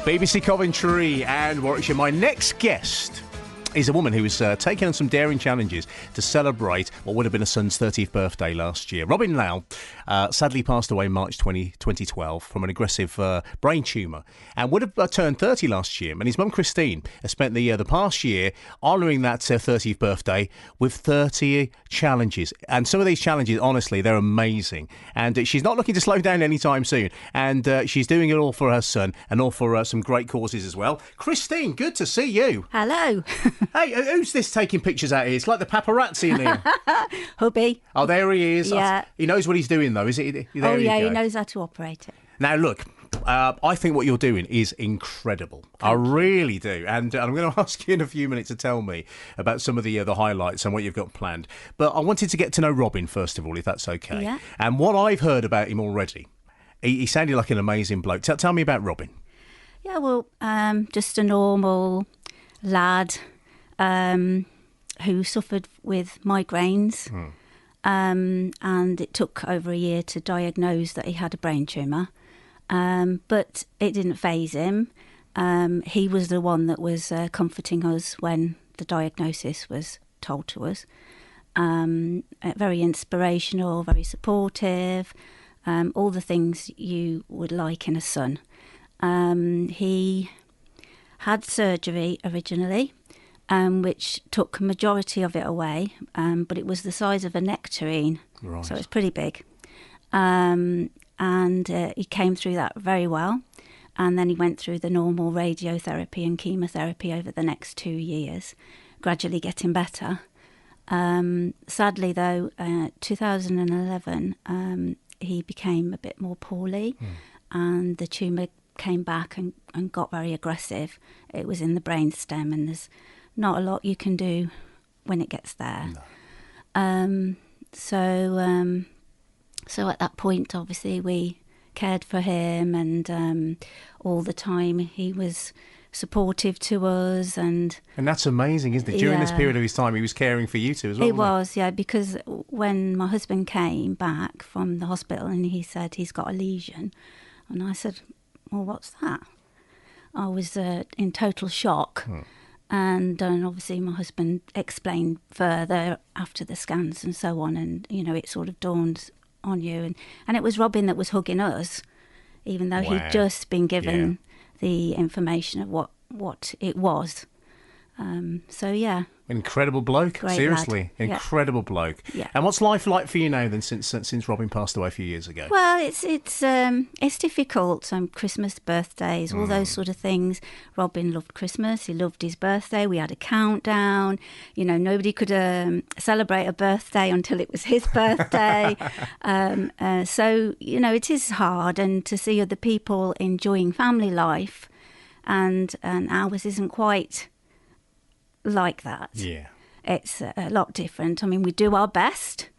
BBC Coventry and Warwickshire. My next guest is a woman who was taking on some daring challenges to celebrate what would have been her son's 30th birthday last year. Robin Lau sadly passed away in March 2012 from an aggressive brain tumour and would have turned 30 last year. And his mum, Christine, has spent the past year honouring that 30th birthday with 30 challenges. And some of these challenges, honestly, they're amazing. And she's not looking to slow down anytime soon. And she's doing it all for her son and all for some great causes as well. Christine, good to see you. Hello. Hey, who's this taking pictures out here? It's like the paparazzi in here. Hubby. Oh, there he is. Yeah. He knows what he's doing, though, is it? There he knows how to operate it. Now, look, I think what you're doing is incredible. I really do. And I'm going to ask you in a few minutes to tell me about some of the highlights and what you've got planned. But I wanted to get to know Robin, first of all, if that's okay. Yeah. And what I've heard about him already, he sounded like an amazing bloke. Tell me about Robin. Yeah, well, just a normal lad who suffered with migraines. And it took over a year to diagnose that he had a brain tumour. But it didn't faze him. He was the one that was comforting us when the diagnosis was told to us. Very inspirational, very supportive, all the things you would like in a son. He had surgery originally, which took majority of it away, but it was the size of a nectarine, right. So it's pretty big. And he came through that very well, and then he went through the normal radiotherapy and chemotherapy over the next 2 years, gradually getting better. Sadly, though, 2011, he became a bit more poorly, and the tumour came back and got very aggressive. It was in the brainstem, and there's not a lot you can do when it gets there. No. So at that point, obviously, we cared for him, and all the time he was supportive to us. And that's amazing, isn't it? During this period of his time, he was caring for you two as well. He was, yeah, because when my husband came back from the hospital and he said he's got a lesion, and I said, well, what's that? I was in total shock. And obviously my husband explained further after the scans and so on, and it sort of dawned on you, and it was Robin that was hugging us, even though he'd just been given the information of what it was. Incredible bloke. Great seriously lad. Incredible bloke. And what's life like for you now then, since Robin passed away a few years ago? Well, it's difficult. Christmas, birthdays, all those sort of things. Robin loved Christmas. He loved his birthday. We had a countdown. Nobody could celebrate a birthday until it was his birthday. So it is hard, and to see other people enjoying family life, and ours isn't quite like that. Yeah, it's a lot different. I mean, we do our best,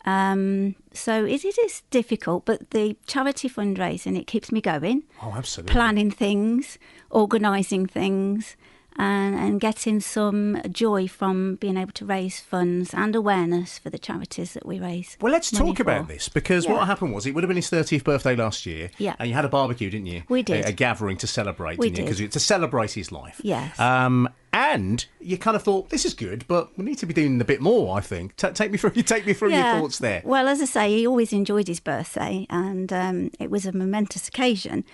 so it is difficult, but the charity fundraising, it keeps me going. Oh, absolutely. Planning things, organising things, and getting some joy from being able to raise funds and awareness for the charities that we raise. Well, let's talk about this, because what happened was, it would have been his 30th birthday last year, and you had a barbecue, didn't you? We did. A gathering to celebrate, we didn't you? Because to celebrate his life. Yes. And you kind of thought, this is good, but we need to be doing a bit more, I think. Take me through your thoughts there. Well, as I say, he always enjoyed his birthday, and it was a momentous occasion.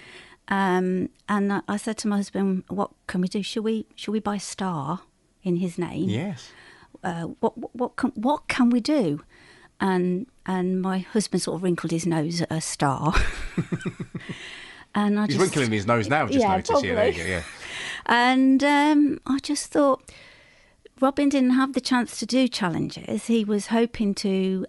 And I said to my husband, what can we do? Shall we buy a star in his name? Yes. What can we do? And my husband sort of wrinkled his nose at a star. And He's wrinkling his nose now, just noticed. Probably. Yeah, there you go, yeah. And I just thought, Robin didn't have the chance to do challenges. He was hoping to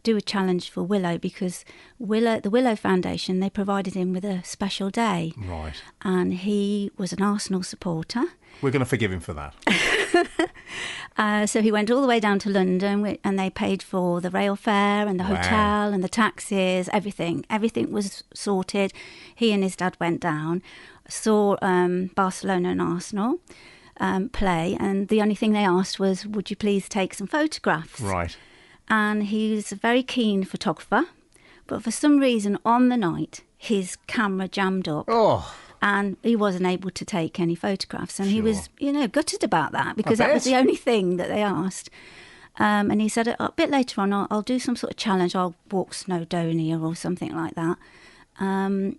do a challenge for Willow, because the Willow Foundation, they provided him with a special day. Right. And he was an Arsenal supporter. We're going to forgive him for that. So he went all the way down to London, and they paid for the rail fare and the hotel and the taxis, everything. Everything was sorted. He and his dad went down, saw Barcelona and Arsenal play, and the only thing they asked was, would you please take some photographs? Right. And he's a very keen photographer, but for some reason on the night, his camera jammed up. Oh. And he wasn't able to take any photographs. And he Sure. was, gutted about that because that was the only thing that they asked. And he said, a bit later on, I'll do some sort of challenge. I'll walk Snowdonia or something like that. And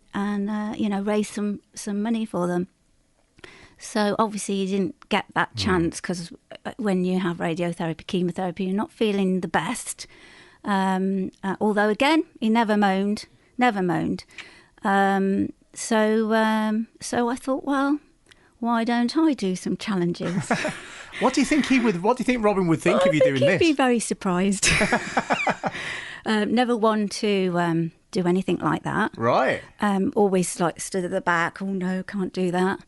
raise some money for them. So obviously he didn't get that chance because when you have radiotherapy, chemotherapy, you're not feeling the best. Although, again, he never moaned. So I thought, well, why don't I do some challenges? What do you think Robin would think of you doing this? He'd be very surprised. Never one to do anything like that. Right. Always like stood at the back. Oh no, can't do that.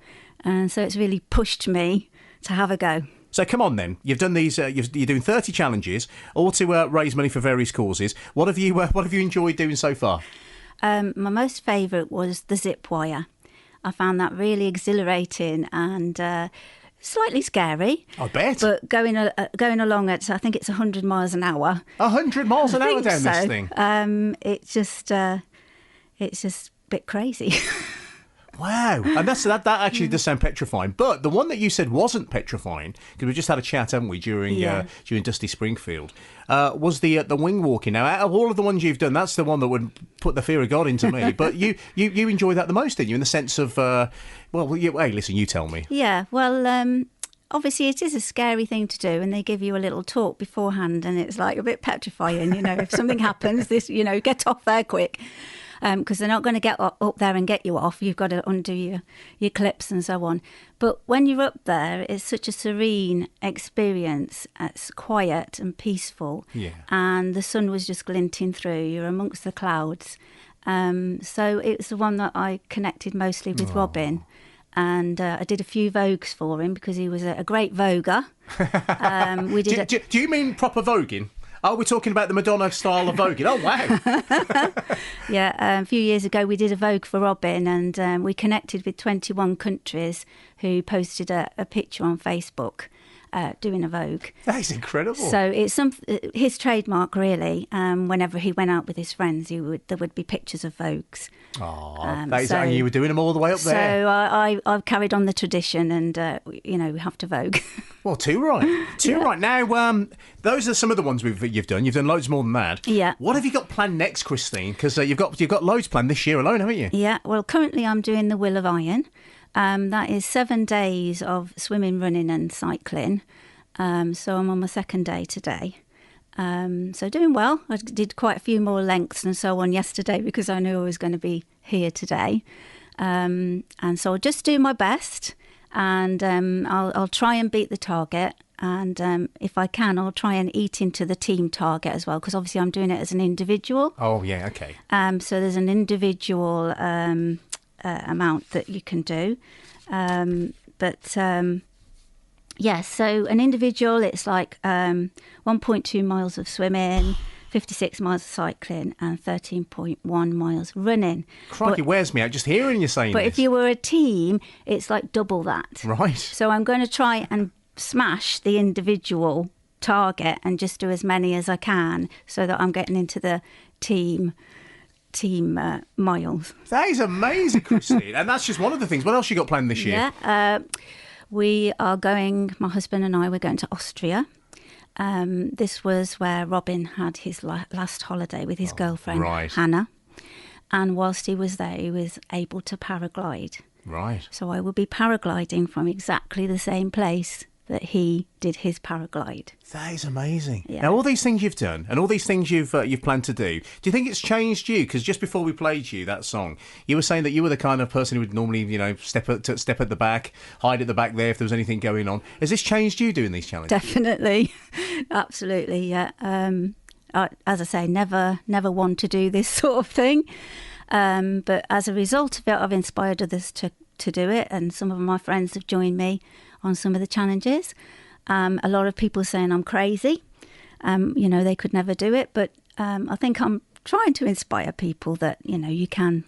And so it's really pushed me to have a go. So come on then. You've done these. You're doing 30 challenges, all to raise money for various causes. What have you enjoyed doing so far? My most favourite was the zip wire. I found that really exhilarating and slightly scary. I bet. But going along at, I think it's 100 miles an hour. 100 miles an hour down this thing? It's just a bit crazy. Wow. And that actually does sound petrifying. But the one that you said wasn't petrifying, because we just had a chat, haven't we, during Dusty Springfield, was the wing walking. Now, out of all of the ones you've done, that's the one that would put the fear of God into me. But you enjoy that the most, didn't you, in the sense of, hey, listen, you tell me. Yeah, well, obviously it is a scary thing to do, and they give you a little talk beforehand, and it's like a bit petrifying, if something happens, get off there quick. Because they're not going to get up there and get you off. You've got to undo your clips and so on. But when you're up there, it's such a serene experience. It's quiet and peaceful. Yeah. And the sun was just glinting through. You're amongst the clouds. So it's the one that I connected mostly with Robin. And I did a few vogues for him because he was a great voguer. Do you mean proper voguing? Oh, we're talking about the Madonna style of voguing. Oh, wow. Yeah, a few years ago we did a Vogue for Robin, and we connected with 21 countries who posted a picture on Facebook doing a Vogue. That is incredible. So it's his trademark, really. Whenever he went out with his friends, there would be pictures of Vogues. Oh, and you were doing them all the way up there. So I've carried on the tradition, and we have to Vogue. Well, too right. Now, those are some of the ones you've done. You've done loads more than that. Yeah. What have you got planned next, Christine? Because you've got loads planned this year alone, haven't you? Yeah. Well, currently I'm doing the Will of Iron. That is 7 days of swimming, running, and cycling. So I'm on my second day today. So doing well. I did quite a few more lengths and so on yesterday because I knew I was going to be here today. And so I'll just do my best, and I'll try and beat the target. And if I can, I'll try and eat into the team target as well, because obviously I'm doing it as an individual. Oh, yeah, okay. So there's an individual amount that you can do. Yeah, so an individual, it's like 1.2 miles of swimming, 56 miles of cycling, and 13.1 miles running. Crikey, wears me out just hearing you saying But this. if you were a team, it's like double that. Right. So I'm going to try and smash the individual target and just do as many as I can so that I'm getting into the team miles. That is amazing, Christine. And that's just one of the things. What else you got planned this year? Yeah, we are going, my husband and I, we're going to Austria. This was where Robin had his last holiday with his girlfriend, right. Hannah. And whilst he was there, he was able to paraglide. Right. So I will be paragliding from exactly the same place that he did his paraglide. That is amazing. Yeah. Now, all these things you've done and all these things you've planned to do you think it's changed you? Because just before we played you that song, you were saying that you were the kind of person who would normally, step at the back, hide at the back there if there was anything going on. Has this changed you doing these challenges? Definitely. Absolutely, yeah. As I say, never want to do this sort of thing. But as a result of it, I've inspired others to do it, and some of my friends have joined me on some of the challenges. A lot of people saying I'm crazy. They could never do it, but I think I'm trying to inspire people that you can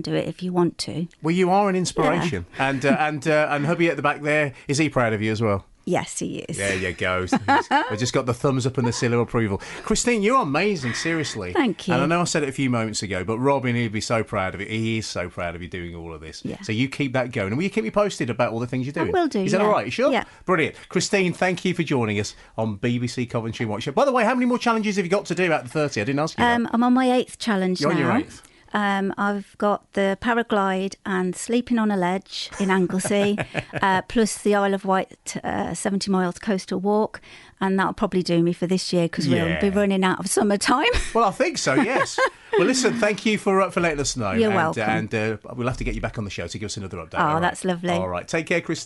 do it if you want to. Well, you are an inspiration, yeah. and hubby at the back there, is he proud of you as well? Yes, he is. There you go. I just got the thumbs up and the seal of approval. Christine, you're amazing, seriously. Thank you. And I know I said it a few moments ago, but Robin, he'd be so proud of it. He is so proud of you doing all of this. Yeah. So you keep that going. And will you keep me posted about all the things you're doing? I will do, Is that yeah. all right? You sure? Yeah. Brilliant. Christine, thank you for joining us on BBC Coventry and Warwickshire. By the way, how many more challenges have you got to do out of the 30? I didn't ask you that. I'm on my 8th challenge You're now. on your 8th. I've got the paraglide and sleeping on a ledge in Anglesey, plus the Isle of Wight 70 miles coastal walk, and that'll probably do me for this year because we'll be running out of summertime. Well, I think so, yes. Well, listen, thank you for letting us know. You're welcome. And we'll have to get you back on the show to give us another update. Oh, all right? that's lovely. All right, take care, Christine.